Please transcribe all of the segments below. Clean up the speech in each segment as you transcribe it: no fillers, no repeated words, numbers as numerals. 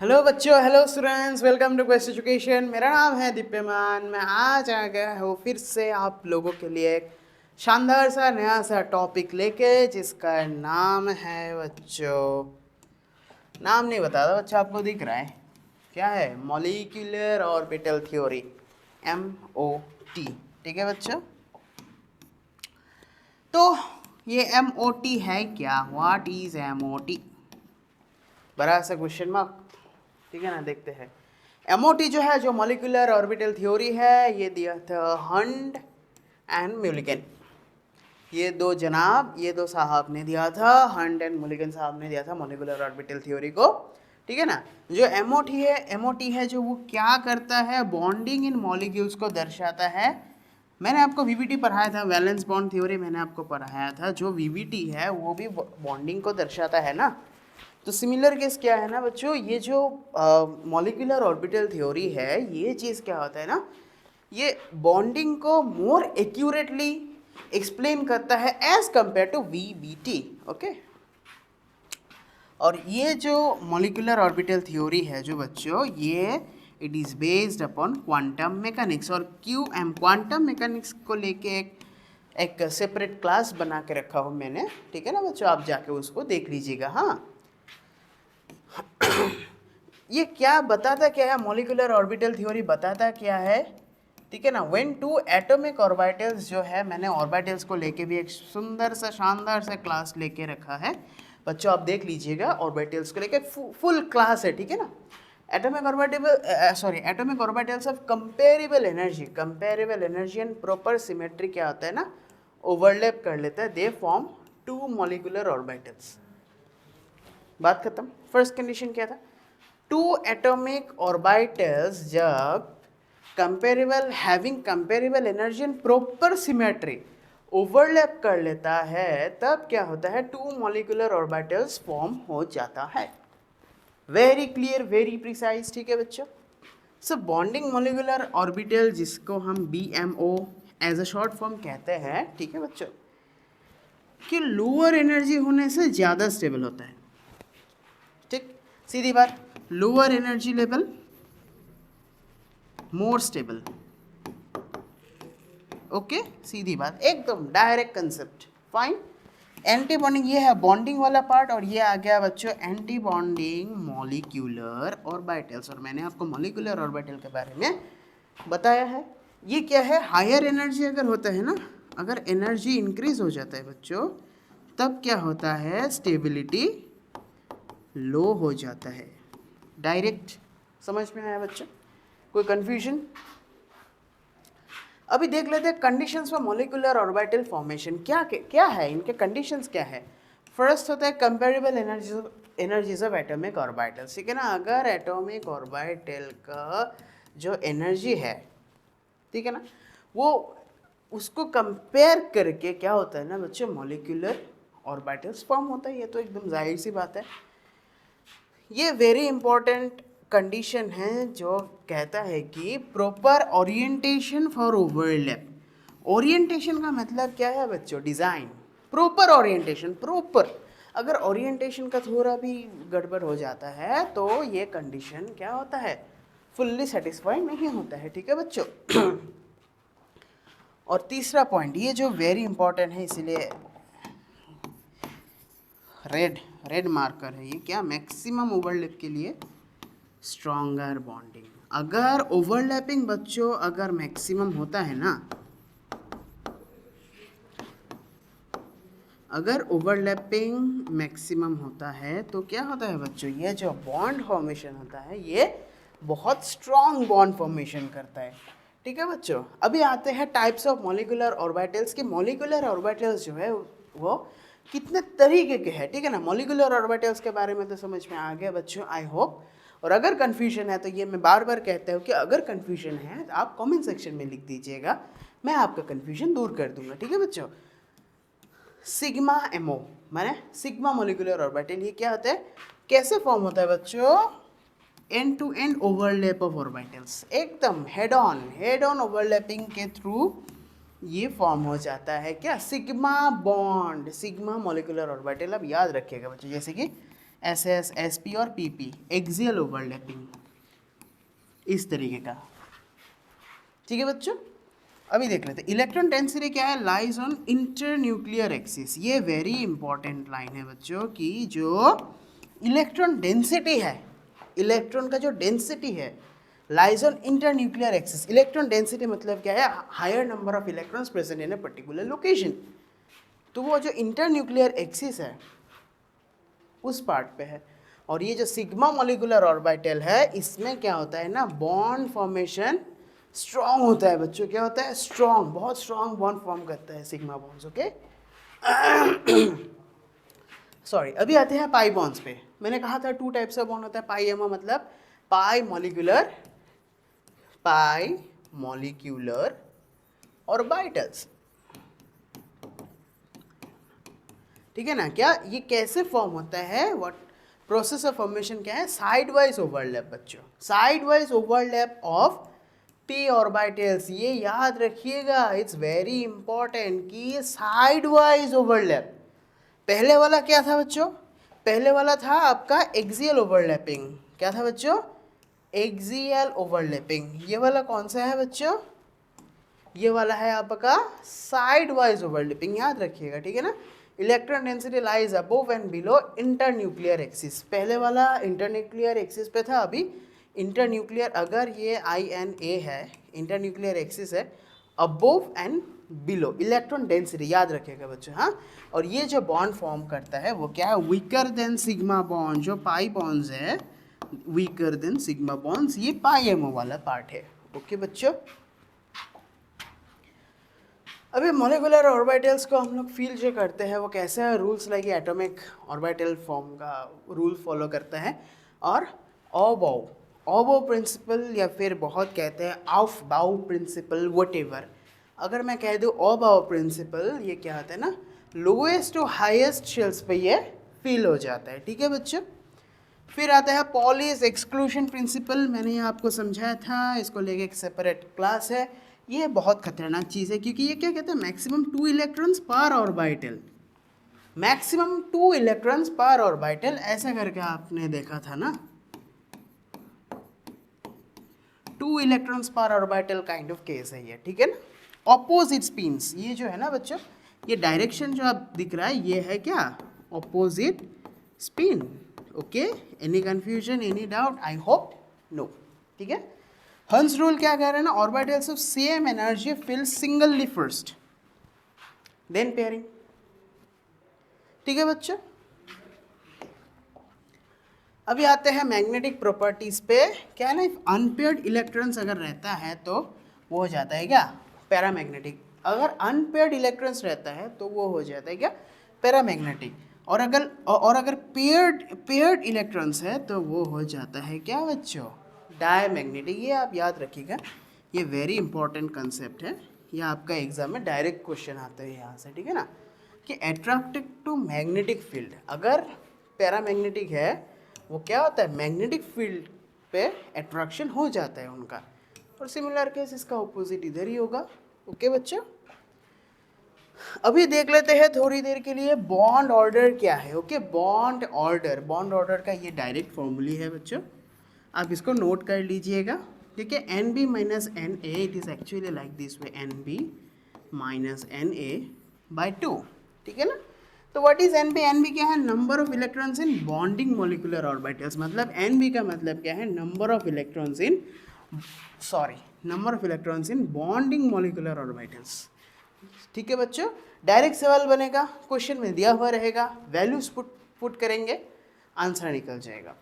Hello बच्चों, hello students, welcome to quest education. मेरा नाम है दिप्यमान। मैं आज आ गया हूँ फिर से आप लोगों के लिए एक शानदार सा नया सा टॉपिक लेके, जिसका नाम है बच्चों, नाम नहीं बता दो बच्चों, आपको दिख रहा है क्या है? Molecular orbital theory, MOT। ठीक है बच्चों, तो ये MOT है क्या? What is MOT? बड़ा सा क्वेश्चन मार्क। ठीक है ना, देखते हैं। MOT जो है, जो मॉलिक्यूलर ऑर्बिटल थ्योरी है, ये दिया था हंट एंड म्यूलिगन। ये दो साहब ने दिया था, हंट एंड म्यूलिगन साहब ने दिया था मॉलिक्यूलर ऑर्बिटल थ्योरी को। ठीक है ना। जो MOT है जो वो क्या करता है? बॉन्डिंग इन मॉलिक्यूल्स को दर्शाता है। मैंने आपको VBT पढ़ाया था, वैलेंस बॉन्ड थ्योरी मैंने आपको पढ़ाया था। जो VBT है वो भी बॉन्डिंग को दर्शाता है ना। तो सिमिलर केस क्या है ना बच्चों, ये जो मॉलिक्यूलर ऑर्बिटल थ्योरी है, ये चीज़ क्या होता है ना, ये बॉन्डिंग को मोर एक्यूरेटली एक्सप्लेन करता है as compared to VBT। Okay. और ये जो मॉलिक्यूलर ऑर्बिटल थ्योरी है जो बच्चों, ये it is based upon quantum mechanics. और QM क्वांटम मैकेनिक्स को लेके एक सेपरेट क्लास बना के रखा हूँ मैंने। ठीक है ना बच्चों, आप जाके उसको देख लीजिएगा। हाँ, ये क्या बताता क्या है? मॉलिक्यूलर ऑर्बिटल थ्योरी बताता क्या है? ठीक है ना। व्हेन टू एटॉमिक ऑर्बिटल्स जो है, मैंने ऑर्बिटल्स को लेके भी एक सुंदर सा शानदार सा क्लास लेके रखा है बच्चों, आप देख लीजिएगा। ऑर्बिटल्स को लेके फुल क्लास है। ठीक है ना। Atomic orbitals of comparable energy and proper symmetry क्या होता है ना, ओवरलैप कर लेता है। They form two molecular orbitals. बात खत्म। फर्स्ट कंडीशन क्या था? टू एटॉमिक ऑर्बिटल्स जब comparable, having comparable energy and proper symmetry overlap कर लेता है, तब क्या होता है? टू मॉलिक्यूलर ऑर्बिटल्स फॉर्म हो जाता है। Very clear, very precise. ठीक है बच्चों। सो बॉन्डिंग मॉलिक्यूलर ऑर्बिटल, जिसको हम BMO as a short form कहते हैं, ठीक है बच्चों, कि लोअर एनर्जी होने से ज़्यादा स्टेबल होता है। ठीक, सीधी बात। Lower energy level more stable. Okay, सीधी बात, एकदम direct concept. Fine. Anti bonding ये है बॉन्डिंग वाला पार्ट, और ये आ गया बच्चों एंटी बॉन्डिंग मॉलिक्यूलर ऑर्बिटल्स। और मैंने आपको मॉलिक्यूलर ऑर्बिटल के बारे में बताया है। ये क्या है? हायर एनर्जी अगर होता है ना, अगर एनर्जी इंक्रीज हो जाता है बच्चों, तब क्या होता है? स्टेबिलिटी लो हो जाता है। डायरेक्ट समझ में आया बच्चों? कोई कंफ्यूजन? अभी देख लेते हैं conditions for molecular orbital formation. क्या है इनके कंडीशंस क्या है? फर्स्ट होता है comparable energies of atomic orbitals. ठीक है ना। अगर एटॉमिक ऑर्बिटल का जो एनर्जी है, ठीक है ना, वो उसको कंपेयर करके क्या होता है ना बच्चों, मॉलिक्यूलर ऑर्बिटल्स फॉर्म होता है। ये तो एकदम जाहिर सी बात है। ये वेरी इंपॉर्टेंट कंडीशन है जो कहता है कि proper orientation for overlap. Orientation का मतलब क्या है बच्चों? डिज़ाइन। Proper orientation, proper. अगर ओरिएंटेशन का थोड़ा भी गड़बड़ हो जाता है तो ये कंडीशन क्या होता है? फुल्ली सेटिस्फाइड नहीं होता है। ठीक है बच्चों। और तीसरा पॉइंट, ये जो वेरी इंपॉर्टेंट है, इसीलिए रेड मार्कर है ये, क्या? मैक्सिमम ओवरलैप के लिए स्ट्रॉन्गर बॉन्डिंग। अगर ओवरलैपिंग बच्चों अगर मैक्सिमम होता है ना, अगर ओवरलैपिंग मैक्सिमम होता है तो क्या होता है बच्चों? ये जो बॉन्ड फॉर्मेशन होता है, ये बहुत स्ट्रॉन्ग बॉन्ड फॉर्मेशन करता है। ठीक है बच्चों। अभी आते हैं टाइप्स ऑफ मॉलिक्यूलर ऑर्बिटल्स के। मॉलिक्यूलर ऑर्बिटल्स जो है वो कितने तरीके के हैं। ठीक है ना। मॉलिक्यूलर ऑर्बिटल्स के बारे में तो समझ में आ गया बच्चों, आई होप। और अगर कन्फ्यूजन है तो ये मैं बार बार कहता हूँ कि अगर कन्फ्यूजन है तो आप कमेंट सेक्शन में लिख दीजिएगा, मैं आपका कन्फ्यूजन दूर कर दूंगा। ठीक है बच्चों। सिग्मा MO माने सिग्मा मॉलिक्यूलर ऑर्बिटल, ये क्या होता है? कैसे फॉर्म होता है बच्चों? End to end overlap of orbitals, एकदम हेड ऑन ओवरलैपिंग के थ्रू ये फॉर्म हो जाता है। क्या? Sigma bond, sigma molecular orbital. अब याद रखिएगा बच्चों, जैसे कि SS, SP और PP, एक्सियल ओवरलैपिंग, इस तरीके का। ठीक है बच्चों, अभी देख लेते हैं इलेक्ट्रॉन डेंसिटी क्या है, लाइज ऑन इंटरन्यूक्लियर एक्सिस। ये वेरी इंपॉर्टेंट लाइन है बच्चों कि जो इलेक्ट्रॉन डेंसिटी है, इलेक्ट्रॉन का जो डेंसिटी है lies on internuclear axis. Electron density मतलब क्या है, higher number of electrons present in a particular location. तो वो जो इंटरन्यूक्लियर एक्सिस है उस पार्ट पे है। और ये जो सिग्मा मॉलिक्यूलर ऑर्बिटल है, इसमें क्या होता है ना, बॉन्ड फॉर्मेशन स्ट्रॉन्ग होता है बच्चों। क्या होता है, स्ट्रॉन्ग, बहुत स्ट्रॉन्ग बॉन्ड फॉर्म करता है सिग्मा बॉन्ड्स। ओके, सॉरी, अभी आते हैं पाई बॉन्ड्स पे। मैंने कहा था 2 टाइप्स का बॉन्ड होता है पाई एमा, मतलब पाई मॉलिक्यूलर ऑर्बिटल्स। ठीक है ना, क्या ये कैसे फॉर्म होता है, व्हाट प्रोसेस ऑफ फॉर्मेशन क्या है, साइड वाइज ओवरलैप बच्चों, side wise overlap of p orbitals. ये याद रखिएगा, इट्स वेरी इंपॉर्टेंट कि साइड वाइज ओवरलैप। पहले वाला क्या था बच्चों, पहले वाला था आपका एक्सियल ओवरलैपिंग। क्या था बच्चों, एक्सियल ओवरलैपिंग। ये वाला कौन सा है बच्चों, ये वाला है आपका साइड वाइज ओवरलैपिंग, याद रखिएगा। ठीक है ना, electron density lies above and below internuclear axis. पहले वाला इंटरन्यूक्लियर एक्सिस पे था, अभी इंटरन्यूक्लियर, अगर ये INA है, इंटरन्यूक्लियर एक्सिस है, above and below electron density, याद रखिएगा बच्चों। हाँ, और ये जो बॉन्ड फॉर्म करता है वो क्या है, वीकर देन सिग्मा बॉन्ड। जो पाई बॉन्ड्स है वीकर देन सिग्मा बॉन्ड्स, ये पाई एमओ वाला पार्ट है। ओके बच्चों, अभी मोलिकुलर ऑर्बिटल्स को हम लोग फील जो करते हैं वो कैसे है, rules like atomic orbital form का रूल फॉलो करता है, और ऑबो प्रिंसिपल, या फिर बहुत कहते हैं ऑफ बाउ प्रिंसिपल, व्हाटएवर। अगर मैं कह दूँ ऑबाउ प्रिंसिपल, ये क्या होता है ना, लोएस्ट टू हाईएस्ट शेल्स पे ये फील हो जाता है। ठीक है बच्चों, फिर आता है पॉलिस एक्सक्लूशन प्रिंसिपल। मैंने ये आपको समझाया था, इसको लेके एक सेपरेट क्लास है। ये बहुत खतरनाक चीज़ है, क्योंकि ये क्या कहते हैं, मैक्सिमम 2 इलेक्ट्रॉन्स पर ऑर्बिटल, मैक्सिमम 2 इलेक्ट्रॉन्स पर ऑर्बिटल, ऐसा करके आपने देखा था ना, 2 इलेक्ट्रॉन्स पर ऑर्बिटल काइंड ऑफ केस है ये। ठीक है ना, ऑपोजिट स्पिन्स, ये जो है ना बच्चों, ये डायरेक्शन जो आप दिख रहा है ये है क्या, opposite spin. Okay, any confusion, any doubt, I hope no. ठीक है, हंस रूल क्या कह रहे हैं ना, orbitals of same energy fill singly first then pairing. ठीक है बच्चों, अभी आते हैं मैग्नेटिक प्रॉपर्टीज पे। क्या है ना, अनपेयर्ड इलेक्ट्रॉन्स अगर रहता है तो वो हो जाता है क्या, पैरामैग्नेटिक। अगर अनपेयर्ड इलेक्ट्रॉन्स रहता है तो वो हो जाता है क्या, पैरामैग्नेटिक। और अगर पेयर्ड इलेक्ट्रॉन्स है तो वो हो जाता है क्या बच्चों, डायमैग्नेटिक। ये आप याद रखिएगा, ये वेरी इंपॉर्टेंट कंसेप्ट है, ये आपका एग्जाम में डायरेक्ट क्वेश्चन आता है यहाँ से। ठीक है ना, कि अट्रैक्टेड टू मैग्नेटिक फील्ड, अगर पैरामैग्नेटिक है वो क्या होता है, मैग्नेटिक फील्ड पे अट्रैक्शन हो जाता है उनका। और सिमिलर केस इसका ऑपोजिट इधर ही होगा। ओके बच्चों, अभी देख लेते हैं थोड़ी देर के लिए बॉन्ड ऑर्डर क्या है। ओके, बॉन्ड ऑर्डर का ये डायरेक्ट फॉर्मूली है बच्चों, आप इसको नोट कर लीजिएगा। ठीक है, NB minus NA, it is actually like this way, NB minus NA by 2। ठीक है ना, तो व्हाट इज NB, NB क्या है, number of electrons in bonding molecular orbitals. मतलब NB का मतलब क्या है, number of electrons in bonding molecular orbitals. ठीक है बच्चों, डायरेक्ट सवाल बनेगा, क्वेश्चन में दिया हुआ रहेगा, वैल्यूज पुट करेंगे, आंसर निकल जाएगा।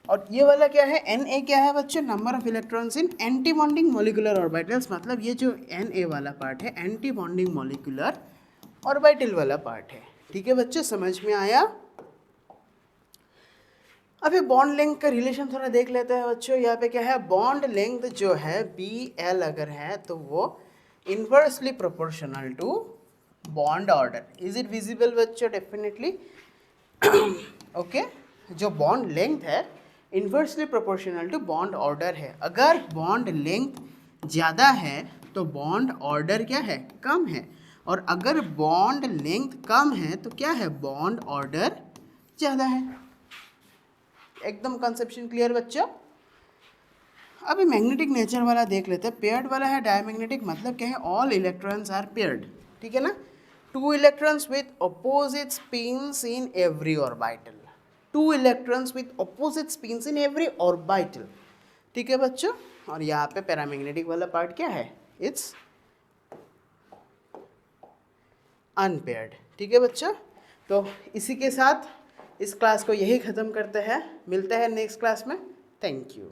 और ये वाला क्या है, Na क्या है बच्चों, number of electrons in anti bonding molecular orbitals. मतलब ये जो Na वाला पार्ट है एंटी बॉन्डिंग मॉलिक्यूलर ऑर्बिटल वाला पार्ट है। ठीक है बच्चों, समझ में आया। अभी बॉन्ड लेंथ का रिलेशन थोड़ा देख लेते हैं बच्चों। यहाँ पे क्या है, बॉन्ड लेंथ जो है BL अगर है तो वो inversely proportional to bond order. Is it visible बच्चों, डेफिनेटली। ओके, जो बॉन्ड लेंथ है inversely proportional to bond order है। अगर बॉन्ड लेंथ ज़्यादा है तो बॉन्ड ऑर्डर क्या है, कम है। और अगर बॉन्ड लेंथ कम है तो क्या है, बॉन्ड ऑर्डर ज़्यादा है। एकदम कंसेप्शन क्लियर बच्चों। अभी मैग्नेटिक नेचर वाला देख लेते हैं। पेयर्ड वाला है डायमैग्नेटिक, मतलब क्या है, ऑल इलेक्ट्रॉन्स आर पेयर्ड, ठीक है ना। 2 electrons with opposite spins in every orbital, 2 electrons with opposite spins in every orbital, ठीक है बच्चों। और यहाँ पे पैरामैग्नेटिक वाला पार्ट क्या है, इट्स अनपेयर्ड, ठीक है बच्चों। तो इसी के साथ इस क्लास को यही ख़त्म करते हैं, मिलते हैं नेक्स्ट क्लास में। Thank you.